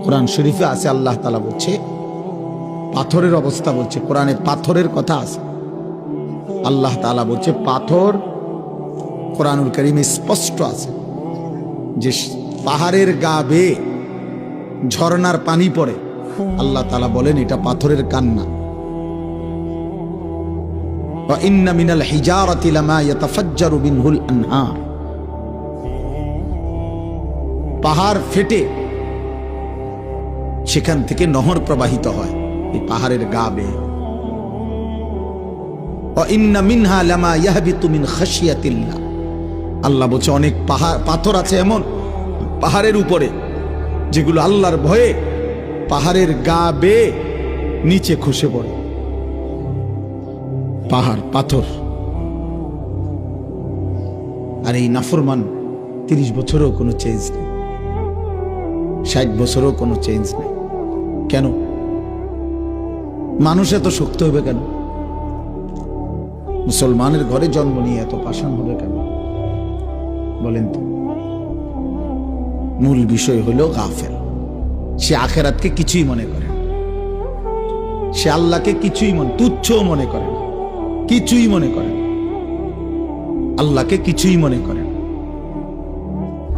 কোরআন শরীফে আছে, আল্লাহ তাআলা বলছে, পাথরের অবস্থা বলছে, কোরআনে পাথরের কথা আছে। আল্লাহ তাআলা বলছে পাথর, কোরআনুল কারীমে স্পষ্ট আছে যে পাহাড়ের গা বেয়ে ঝর্ণার পানি পড়ে। আল্লাহ তাআলা বলেন এটা পাথরের কান্না। ওয়া ইন্না মিনাল হিজারাতি লামা ইয়াতাফাজ্জারু মিনহুল আনহার, পাহাড় ফেটে সেখান থেকে নহর প্রবাহিত হয় এই পাহাড়ের গা বেয়ে। ওয়া ইন্না মিনহা লামা ইয়াহবিতু মিন খাশিয়াতিল্লাহ, আল্লাহ বলছে অনেক পাথর আছে এমন পাহাড়ের উপরে যেগুলো আল্লাহর ভয়ে পাহাড়ের গা বেয়ে নিচে খসে পড়ে। পাহাড় পাথর। আর এই নাফরমান 30 বছরও কোনো চেঞ্জ নেই, 60 বছরও কোনো চেঞ্জ নেই। কেন? মানুষ এত শক্ত হবে কেন? মুসলমানের ঘরে জন্ম নিয়ে এত পাষাণ হবে কেন বলেন তো? মূল বিষয় হলো গাফেল। সে আখেরাতকে কিছুই মনে করে না, সে আল্লাহকে কিছুই তুচ্ছও মনে করে না, কিছুই মনে করে না, আল্লাহকে কিছুই মনে করে না।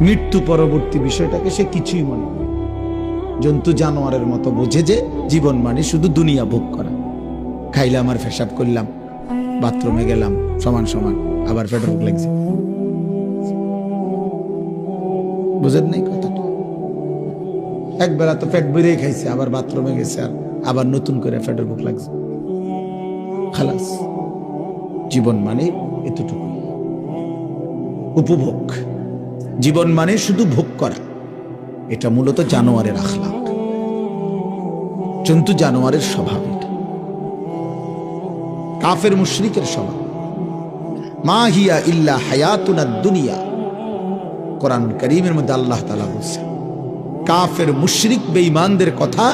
মৃত্যু পরবর্তী বিষয়টাকে সে কিছুই মনে করে। জন্তু জানোয়ারের মতো বোঝে যে জীবন মানে শুধু দুনিয়া ভোগ করা। খাইলাম আর পেশাব করলাম, বাথরুমে গেলাম, সমান সমান আবার পেট ভোগ লাগছে। বুঝেন নাই কথাটা? একবেলা তো পেট বেরিয়ে খাইছে, আবার বাথরুমে গেছে, আর আবার নতুন করে পেটের ভোগ লাগছে। খালাস। জীবন মানে এতটুকু, উপভোগ। জীবন মানে শুধু ভোগ করা। এটা মূলত জানোয়ারের আখলাক, জন্তু জানোয়ারের স্বভাব। এটা কাফের মুশরিকের স্বভাব। মা হিয়া ইল্লা হায়াতুনা দুনিয়া, কোরআনুল কারীমের মধ্যে আল্লাহ তাআলা বলেছেন কাফের মুশরিক বেঈমানদের কথা।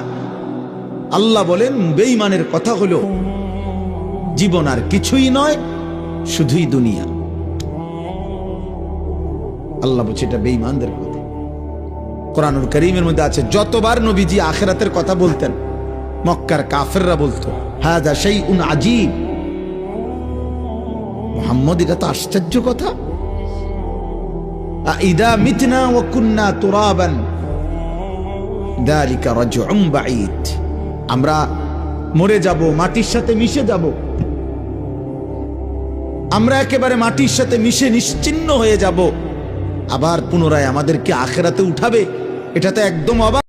আল্লাহ বলেন বেঈমানের কথা হলো জীবন আর কিছুই নয়, শুধুই দুনিয়া। আল্লাহ বলছে এটা বেঈমানদের কথা। কোরআনুল কারীমের মধ্যে আছে যতবার নবীজি আখিরাতের কথা বলতেন মক্কার কাফেররা বলতো হাযা শাইউন আজীব, মুহাম্মদ এটা তো আশ্চর্য কথা। আইদা মিতনা ওয়া কুননা তুরাবান যালিকা রাজউন বাঈদ, আমরা মরে যাব, মাটির সাথে মিশে যাব, আমরা একেবারে মাটির সাথে মিশে নিশ্চিহ্ন হয়ে যাব, আবার পুনরায় আমাদেরকে আখিরাতে উঠাবে, এটা তো একদম অবাক।